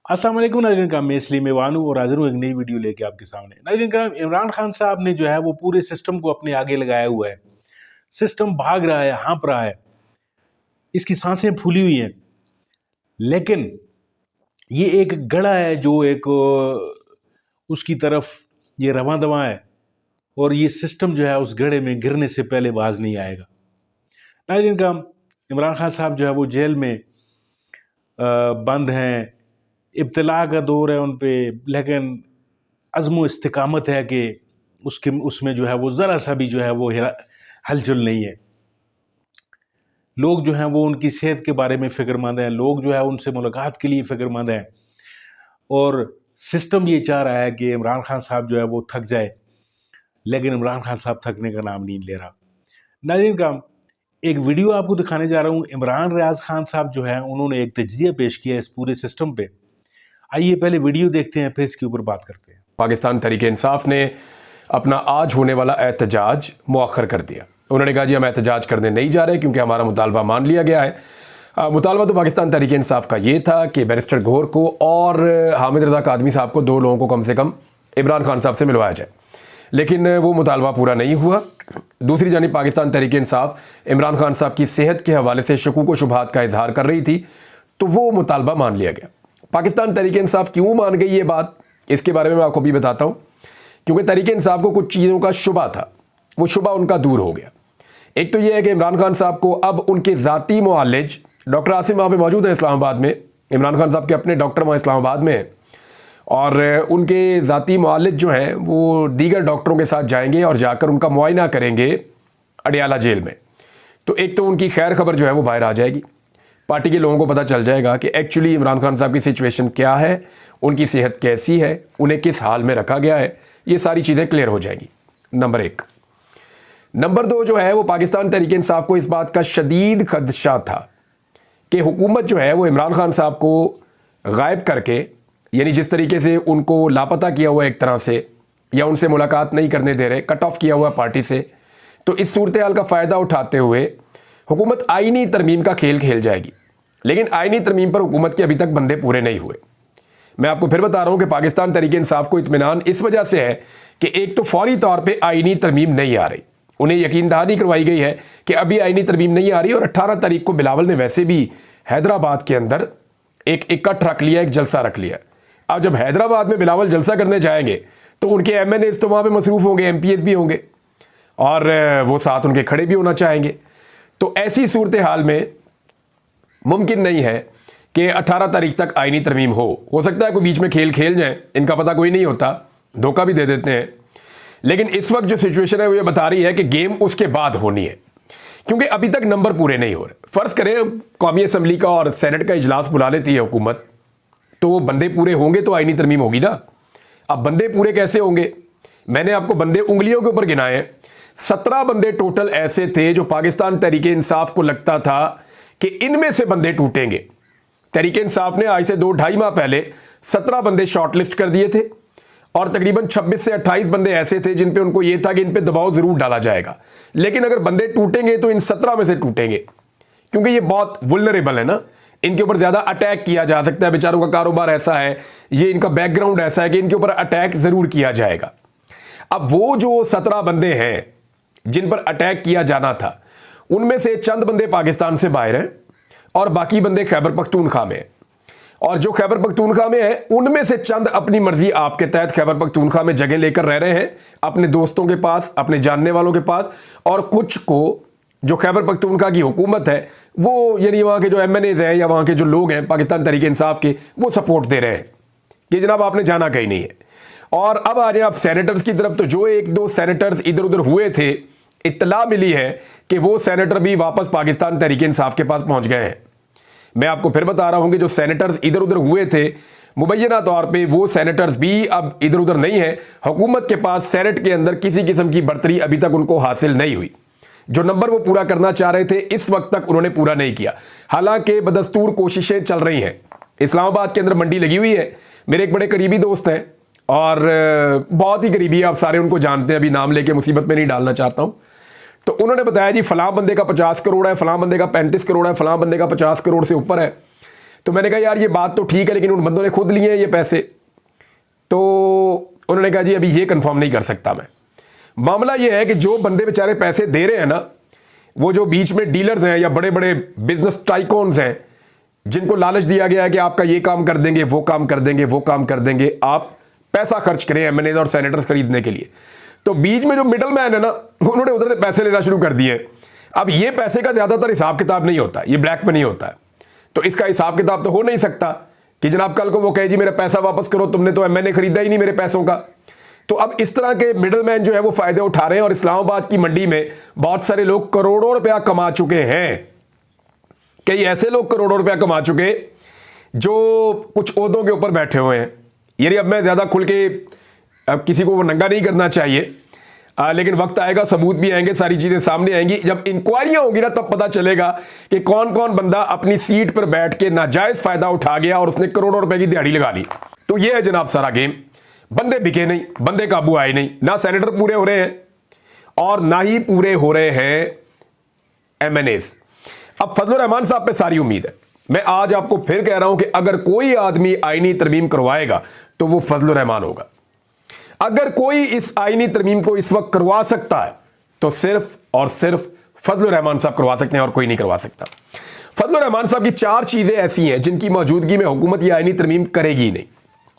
अस्सलाम वालेकुम नाज़रीन का मैं इसलिए मैं वानू और हाजिर हूँ एक नई वीडियो लेके आपके सामने। नाज़रीन का इमरान खान साहब ने जो है वो पूरे सिस्टम को अपने आगे लगाया हुआ है। सिस्टम भाग रहा है, हाँप रहा है, इसकी सांसें फूली हुई हैं, लेकिन ये एक गड़ा है जो एक उसकी तरफ ये रवां दवां है और ये सिस्टम जो है उस गड़े में गिरने से पहले बाज नहीं आएगा। नाज़रीन का इमरान खान साहब जो है वो जेल में बंद हैं, इब्तिला का दौर है उन पे, लेकिन अज़्म इस्तिकामत है कि उसमें जो है वो ज़रा सा भी जो है वो हलचल नहीं है। लोग जो हैं वो उनकी सेहत के बारे में फ़िक्रमंद हैं, लोग जो है उनसे मुलाकात के लिए फ़िक्रमंद हैं और सिस्टम ये चाह रहा है कि इमरान खान साहब जो है वो थक जाए, लेकिन इमरान खान साहब थकने का नाम नहीं ले रहा। नाज़रीन का एक वीडियो आपको दिखाने जा रहा हूँ। इमरान रियाज खान साहब जो है उन्होंने एक तज्ज़िया पेश किया इस पूरे सिस्टम पे। आइए पहले वीडियो देखते हैं, फिर इसके ऊपर बात करते हैं। पाकिस्तान तहरीक इंसाफ ने अपना आज होने वाला एहतजाज मुअख्खर कर दिया। उन्होंने कहा जी हम एहतजाज करने नहीं जा रहे क्योंकि हमारा मुतालबा मान लिया गया है। मुतालबा तो पाकिस्तान तहरीक इंसाफ का ये था कि बैरिस्टर गौहर को और हामिद रज़ा कादमी साहब को, दो लोगों को कम से कम इमरान खान साहब से मिलवाया जाए, लेकिन वो मुतालबा पूरा नहीं हुआ। दूसरी जानिब पाकिस्तान तहरीक इंसाफ इमरान खान साहब की सेहत के हवाले से शकूक व शुबहात का इजहार कर रही थी, तो वो मुतालबा मान लिया गया। पाकिस्तान तहरीक इंसाफ क्यों मान गई ये बात, इसके बारे में मैं आपको भी बताता हूँ। क्योंकि तहरीक इंसाफ को कुछ चीज़ों का शुबा था, वो शुबा उनका दूर हो गया। एक तो ये है कि इमरान खान साहब को अब उनके ज़ाती मुआलिज डॉक्टर आसिम वहाँ पे मौजूद हैं इस्लामाबाद में, इमरान खान साहब के अपने डॉक्टर वहाँ इस्लामाबाद में हैं, और उनके ज़ाती मुआलिज जो हैं वो दीगर डॉक्टरों के साथ जाएंगे और जाकर उनका मुआयना करेंगे अडियाला जेल में। तो एक तो उनकी खैर खबर जो है वो बाहर आ जाएगी, पार्टी के लोगों को पता चल जाएगा कि एक्चुअली इमरान खान साहब की सिचुएशन क्या है, उनकी सेहत कैसी है, उन्हें किस हाल में रखा गया है, ये सारी चीज़ें क्लियर हो जाएंगी। नंबर एक। नंबर दो जो है वो पाकिस्तान तहरीक इंसाफ को इस बात का शदीद खदशा था कि हुकूमत जो है वो इमरान खान साहब को गायब करके, यानी जिस तरीके से उनको लापता किया हुआ एक तरह से, या उनसे मुलाकात नहीं करने दे रहे, कट ऑफ किया हुआ पार्टी से, तो इस सूरत हाल का फ़ायदा उठाते हुए हुकूमत आईनी तरमीम का खेल खेल जाएगी। लेकिन आईनी तरमीम पर हुकूमत के अभी तक बंदे पूरे नहीं हुए। मैं आपको फिर बता रहा हूं कि पाकिस्तान तहरीक इंसाफ को इत्मीनान इस वजह से है कि एक तो फौरी तौर पे आईनी तरमीम नहीं आ रही, उन्हें यकीन दहानी करवाई गई है कि अभी आईनी तरमीम नहीं आ रही, और 18 तारीख को बिलावल ने वैसे भी हैदराबाद के अंदर एक इकट्ठ रख लिया, एक जलसा रख लिया। अब जब हैदराबाद में बिलावल जलसा करने जाएंगे तो उनके MNA तो वहाँ पर मसरूफ़ होंगे, MPs भी होंगे, और वो साथ उनके खड़े भी होना चाहेंगे। तो ऐसी सूरत हाल में मुमकिन नहीं है कि 18 तारीख तक आईनी तरमीम हो सकता है कोई बीच में खेल खेल जाए, इनका पता कोई नहीं होता, धोखा भी दे देते हैं। लेकिन इस वक्त जो सिचुएशन है वो ये बता रही है कि गेम उसके बाद होनी है, क्योंकि अभी तक नंबर पूरे नहीं हो रहे। फ़र्ज़ करें कौमी असम्बली का और सेनेट का इजलास बुला लेती है हुकूमत, तो वो बंदे पूरे होंगे तो आईनी तरमीम होगी ना। अब बंदे पूरे कैसे होंगे? मैंने आपको बंदे उंगलियों के ऊपर गिनाए हैं। 17 बंदे टोटल ऐसे थे जो पाकिस्तान तहरीक इंसाफ को लगता था कि इनमें से बंदे टूटेंगे। तहरीक इंसाफ ने आज से 2-2.5 माह पहले 17 बंदे शॉर्टलिस्ट कर दिए थे, और तकरीबन 26 से 28 बंदे ऐसे थे जिन पे उनको यह था कि इन पे दबाव जरूर डाला जाएगा, लेकिन अगर बंदे टूटेंगे तो इन 17 में से टूटेंगे, क्योंकि ये बहुत वुल्नरेबल है ना, इनके ऊपर ज्यादा अटैक किया जा सकता है। बेचारों का कारोबार ऐसा है, ये इनका बैकग्राउंड ऐसा है कि इनके ऊपर अटैक जरूर किया जाएगा। अब वो जो 17 बंदे हैं जिन पर अटैक किया जाना था, उनमें से चंद बंदे पाकिस्तान से बाहर हैं और बाकी बंदे खैबर पख्तूनख्वा में हैं, और जो खैबर पख्तूनख्वा में है उनमें से चंद अपनी मर्जी आपके तहत खैबर पख्तूनख्वा में जगह लेकर रह रहे हैं, अपने दोस्तों के पास, अपने जानने वालों के पास, और कुछ को जो खैबर पख्तूनख्वा की हुकूमत है वो, यानी वहाँ के जो MNAs हैं या वहाँ के जो लोग हैं पाकिस्तान तहरीक इंसाफ के, वो सपोर्ट दे रहे हैं कि जनाब आपने जाना कहीं नहीं है। और अब आ जाए आप सेनेटर्स की तरफ, तो जो 1-2 सेनेटर्स इधर उधर हुए थे, इत्तला मिली है कि वो सेनेटर भी वापस पाकिस्तान तहरीक इंसाफ के पास पहुंच गए हैं। मैं आपको फिर बता रहा हूं कि जो सेनेटर्स इधर उधर हुए थे, मुबैना तौर पे वो सेनेटर्स भी अब इधर उधर नहीं है। हुकूमत के पास सेनेट के अंदर किसी किस्म की बर्तरी अभी तक उनको हासिल नहीं हुई। जो नंबर वो पूरा करना चाह रहे थे इस वक्त तक उन्होंने पूरा नहीं किया, हालांकि बदस्तूर कोशिशें चल रही हैं। इस्लामाबाद के अंदर मंडी लगी हुई है, मेरे एक बड़े करीबी दोस्त हैं, और बहुत ही करीबी है, आप सारे उनको जानते हैं, अभी नाम लेके मुसीबत में नहीं डालना चाहता हूं। तो उन्होंने बताया जी फलां बंदे का 50 करोड़ है, फलां बंदे का 35 करोड़ है, फलां बंदे का 50 करोड़ से ऊपर है। तो मैंने कहा यार ये बात तो ठीक है, लेकिन उन बंदों ने खुद लिए हैं ये पैसे। तो उन्होंने कहा जी अभी ये कंफर्म नहीं कर सकता मैं। मामला ये है कि जो बंदे बेचारे पैसे दे रहे हैं ना, वो जो बीच में डीलर्स हैं या बड़े बड़े बिजनेस टाइकॉन्स हैं, जिनको लालच दिया गया है कि आपका ये काम कर देंगे, वो काम कर देंगे, वो काम कर देंगे, आप पैसा खर्च करें एमएनए और सेनेटर्स खरीदने के लिए। तो बीच में जो मिडल मैन है ना, उन्होंने उधर से पैसे लेना शुरू कर दिए। अब ये पैसे का ज्यादातर हिसाब किताब नहीं होता, ये ब्लैक मनी होता है। तो इसका हिसाब किताब तो हो नहीं सकता कि जनाब कल को वो कहे जी मेरा पैसा वापस करो, तुमने तो एमएनए खरीदा ही नहीं मेरे पैसों का। तो अब इस तरह के मिडल मैन जो है वो फायदे उठा रहे हैं, और इस्लामाबाद की मंडी में बहुत सारे लोग करोड़ों रुपया कमा चुके हैं। कई ऐसे लोग करोड़ों रुपया कमा चुके जो कुछ ओहदों के ऊपर बैठे हुए हैं। यानी अब मैं ज्यादा खुल के अब किसी को वो नंगा नहीं करना चाहिए, लेकिन वक्त आएगा, सबूत भी आएंगे, सारी चीजें सामने आएंगी। जब इंक्वायरियां होंगी ना, तब पता चलेगा कि कौन कौन बंदा अपनी सीट पर बैठ के नाजायज फायदा उठा गया और उसने करोड़ों रुपए की दिहाड़ी लगा ली। तो ये है जनाब सारा गेम। बंदे बिके नहीं, बंदे काबू आए नहीं, ना सेनेटर पूरे हो रहे हैं और ना ही पूरे हो रहे हैं एमएनएस। अब फजलुर रहमान साहब पे सारी उम्मीद है। मैं आज आपको फिर कह रहा हूं कि अगर कोई आदमी आईनी तरमीम करवाएगा तो वो फजलुर रहमान होगा। अगर कोई इस आईनी तरमीम को इस वक्त करवा सकता है तो सिर्फ और सिर्फ फजलुर रहमान साहब करवा सकते हैं और कोई नहीं करवा सकता। फजलुर रहमान साहब की 4 चीजें ऐसी हैं जिनकी मौजूदगी में हुकूमत ये आईनी तरमीम करेगी नहीं।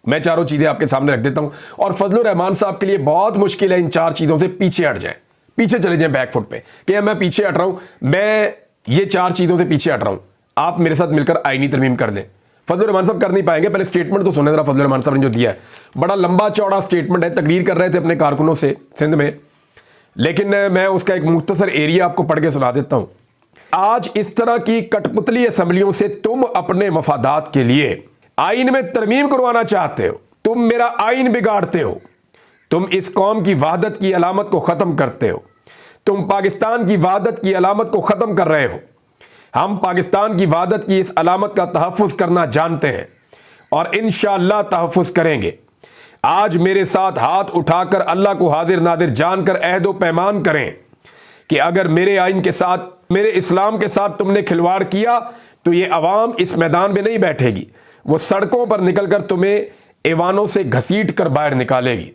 मैं चारों चीजें आपके सामने रख देता हूं, और फजलुर रहमान साहब के लिए बहुत मुश्किल है इन 4 चीजों से पीछे हट जाए, पीछे चले जाए बैकफुट पे कि मैं पीछे हट रहा हूं, मैं ये 4 चीजों से पीछे हट रहा हूं, आप मेरे साथ मिलकर आईनी तरमीम कर दें। फजलुर रहमान साहब कर नहीं पाएंगे। पहले स्टेटमेंट तो सुने जरा फजलुर रहमान साहब ने जो दिया है, बड़ा लंबा चौड़ा स्टेटमेंट है, तकरीर कर रहे थे अपने कारकुनों से सिंध में, लेकिन मैं उसका एक मुख्तसर एरिया आपको पढ़ के सुना देता हूं। आज इस तरह की कठपुतली असम्बलियों से तुम अपने मफादात के लिए आइन में तरमीम करवाना चाहते हो, तुम मेरा आइन बिगाड़ते हो, तुम इस कौम की वहादत की अलामत को खत्म करते हो, तुम पाकिस्तान की वहादत की अलामत को खत्म कर रहे हो। हम पाकिस्तान की वहादत की इस अलामत का तहफ़्फ़ुज़ करना जानते हैं और इंशाअल्लाह तहफ़्फ़ुज़ करेंगे। आज मेरे साथ हाथ उठाकर अल्लाह को हाजिर नादिर जानकर अहद व पैमान करें कि अगर मेरे आइन के साथ, मेरे इस्लाम के साथ तुमने खिलवाड़ किया तो ये अवाम इस मैदान में नहीं बैठेगी, वो सड़कों पर निकलकर तुम्हें ऐवानों से घसीट कर बाहर निकालेगी।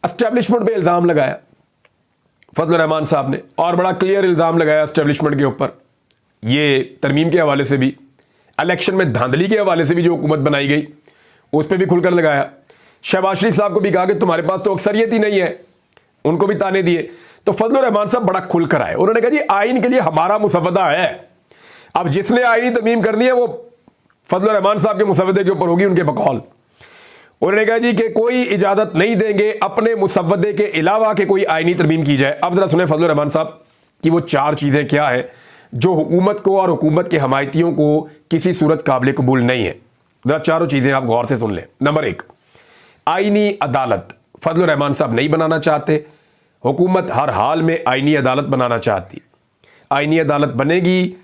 एस्टेब्लिशमेंट पे इल्ज़ाम लगाया फजलुर रहमान साहब ने, और बड़ा क्लियर इल्ज़ाम लगाया एस्टेब्लिशमेंट के ऊपर, ये तरमीम के हवाले से भी, इलेक्शन में धांधली के हवाले से भी जो हुकूमत बनाई गई उस पर भी खुलकर लगाया। शहबाज शरीफ साहब को भी कहा कि तुम्हारे पास तो अक्सरियत ही नहीं है, उनको भी ताने दिए। तो फजलुर रहमान साहब बड़ा खुलकर आए, उन्होंने कहा जी आइन के लिए हमारा मुसवदा है, अब जिसने आइनी तरमीम करनी है वो फजलुर रहमान साहब के मुसवदे के ऊपर होगी, उनके बकौल। उन्होंने कहा जी कि कोई इजाजत नहीं देंगे अपने मुसवदे के अलावा कि कोई आइनी तरमीम की जाए। अब जरा सुने फजलुर रहमान साहब की वो 4 चीजें क्या है जो हुकूमत को और हुकूमत के हमायतियों को किसी सूरत काबिल कबूल नहीं है। जरा चारों चीजें आप गौर से सुन लें। नंबर 1, आइनी अदालत फजलुर रहमान साहब नहीं बनाना चाहते, हुकूमत हर हाल में आइनी अदालत बनाना चाहती। आइनी अदालत बनेगी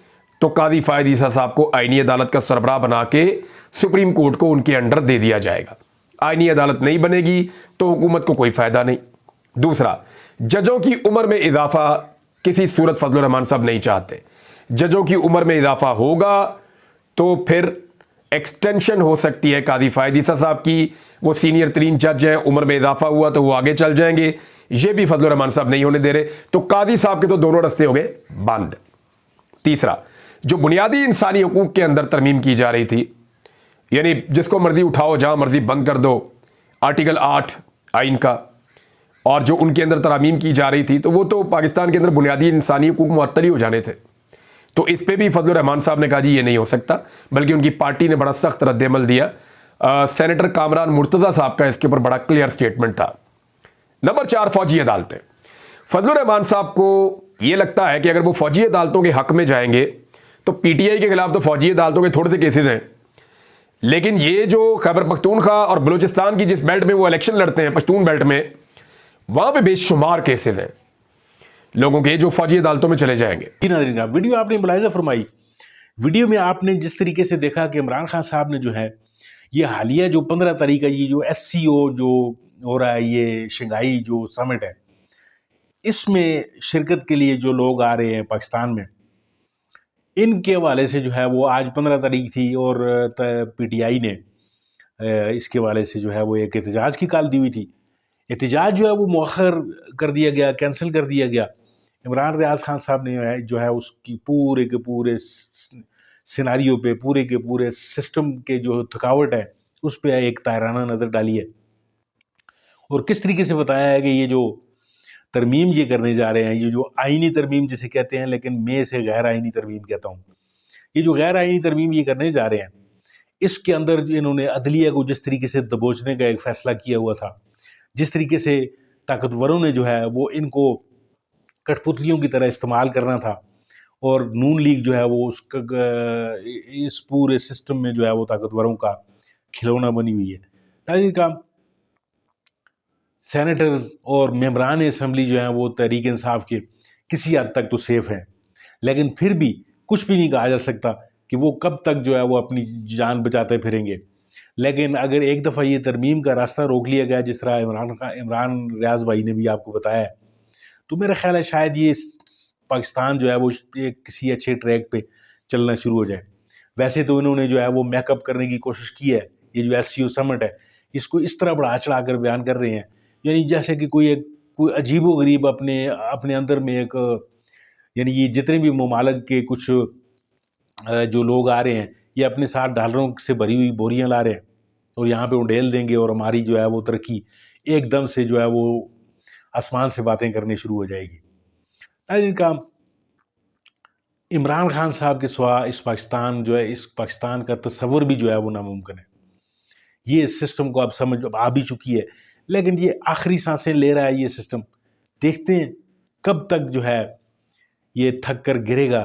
तो काजी फायद ईसा साहब को आइनी अदालत का सरबराह बना के सुप्रीम कोर्ट को उनके अंडर दे दिया जाएगा। आइनी अदालत नहीं बनेगी तो हुकूमत को कोई फायदा नहीं। दूसरा, जजों की उम्र में इजाफा किसी सूरत फजलुर रहमान साहब नहीं चाहते। जजों की उम्र में इजाफा होगा तो फिर एक्सटेंशन हो सकती है काजी फायद ईसा साहब की, वो सीनियर तरीन जज हैं, उम्र में इजाफा हुआ तो वो आगे चल जाएंगे, ये भी फजलुर रहमान साहब नहीं होने दे रहे, तो काजी साहब के तो दोनों रास्ते हो गए बंद। तीसरा, जो बुनियादी इंसानी हकूक के अंदर तरमीम की जा रही थी, यानी जिसको मर्जी उठाओ जहां मर्जी बंद कर दो, आर्टिकल 8 आइन का, और जो उनके अंदर तरामीम की जा रही थी, तो वो तो पाकिस्तान के अंदर बुनियादी इंसानी हकूक मुअत्तल ही हो जाने थे। तो इस पे भी फजलुर रहमान साहब ने कहा जी ये नहीं हो सकता, बल्कि उनकी पार्टी ने बड़ा सख्त रद्द-ए-अमल दिया। सेनेटर कामरान मुर्तज़ा साहब का इसके ऊपर बड़ा क्लियर स्टेटमेंट था। नंबर 4, फौजी अदालतें। फजलुर रहमान साहब को ये लगता है कि अगर वो फौजी अदालतों के हक में जाएंगे तो पीटीआई के खिलाफ तो फौजी अदालतों के थोड़े से केसेस हैं, लेकिन ये जो खैबर पख्तूनख्वा और बलूचिस्तान की जिस बेल्ट में वो इलेक्शन लड़ते हैं, पश्तून बेल्ट में, वहां पे बेशुमार केसेस हैं लोगों के जो फौजी अदालतों में चले जाएंगे। वीडियो आपने मुलाहिजा फरमाई, वीडियो में आपने जिस तरीके से देखा कि इमरान खान साहब ने जो है ये हालिया जो 15 तारीख का ये जो SCO जो हो रहा है, ये शंघाई जो समिट है, इसमें शिरकत के लिए जो लोग आ रहे हैं पाकिस्तान में, इनके हवाले से जो है वो आज 15 तारीख थी और पीटीआई ने इसके हवाले से जो है वो एक एहतजाज की कॉल दी हुई थी। एहतजाज जो है वो मौखर कर दिया गया, कैंसिल कर दिया गया। इमरान रियाज खान साहब ने जो है उसकी पूरे के पूरे सिनारियों पे, पूरे के पूरे सिस्टम के जो थकावट है उस पर एक तायराना नज़र डाली है और किस तरीके से बताया है कि ये जो तरमीम ये करने जा रहे हैं, ये जो आईनी तरमीम जिसे कहते हैं, लेकिन मैं इसे गैर आईनी तरमीम कहता हूँ। ये जो गैर आईनी तरमीम ये करने जा रहे हैं, इसके अंदर इन्होंने अदलिया को जिस तरीके से दबोचने का एक फैसला किया हुआ था, जिस तरीके से ताकतवरों ने जो है वो इनको कठपुतलियों की तरह इस्तेमाल करना था और नून लीग जो है वो उसका इस पूरे सिस्टम में जो है वो ताकतवरों का खिलौना बनी हुई है। नाज़रीन किराम, सेनेटर्स और मेंबरान असम्बली जो हैं वो तहरीक इंसाफ के किसी हद तक तो सेफ हैं, लेकिन फिर भी कुछ भी नहीं कहा जा सकता कि वो कब तक जो है वो अपनी जान बचाते फिरेंगे। लेकिन अगर एक दफ़ा ये तरमीम का रास्ता रोक लिया गया, जिस तरह इमरान रियाज भाई ने भी आपको बताया है, तो मेरा ख्याल है शायद ये पाकिस्तान जो है वो एक किसी अच्छे ट्रैक पे चलना शुरू हो जाए। वैसे तो इन्होंने जो है वो मैकअप करने की कोशिश की है। ये जो SCO समिट है, इसको इस तरह बढ़ा चढ़ा कर बयान कर रहे हैं, यानी जैसे कि कोई अजीबो गरीब अपने अपने अंदर में एक, यानी ये जितने भी ममालिक के कुछ जो लोग आ रहे हैं, ये अपने साथ डॉलरों से भरी हुई बोरियां ला रहे हैं और यहाँ पे उंडेल देंगे और हमारी जो है वो तरक्की एकदम से जो है वो आसमान से बातें करनी शुरू हो जाएगी। इनका इमरान खान साहब के सिवा इस पाकिस्तान का तस्वुर भी जो है वो नामुमकिन है। ये सिस्टम को अब समझ आ भी चुकी है, लेकिन ये आखिरी सांसें ले रहा है ये सिस्टम। देखते हैं कब तक जो है ये थक कर गिरेगा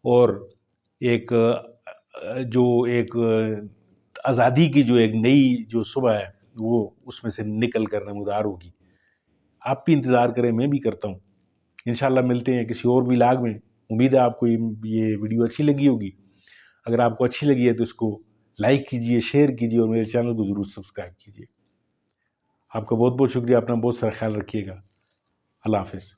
और एक आज़ादी की जो एक नई जो सुबह है वो उसमें से निकल कर नमूदार होगी। आप भी इंतज़ार करें, मैं भी करता हूँ। इंशाल्लाह मिलते हैं किसी और व्लॉग में। उम्मीद है आपको ये वीडियो अच्छी लगी होगी। अगर आपको अच्छी लगी है तो इसको लाइक कीजिए, शेयर कीजिए और मेरे चैनल को ज़रूर सब्सक्राइब कीजिए। आपका बहुत बहुत शुक्रिया। अपना बहुत सारा ख्याल रखिएगा। अल्लाह हाफ़िज़।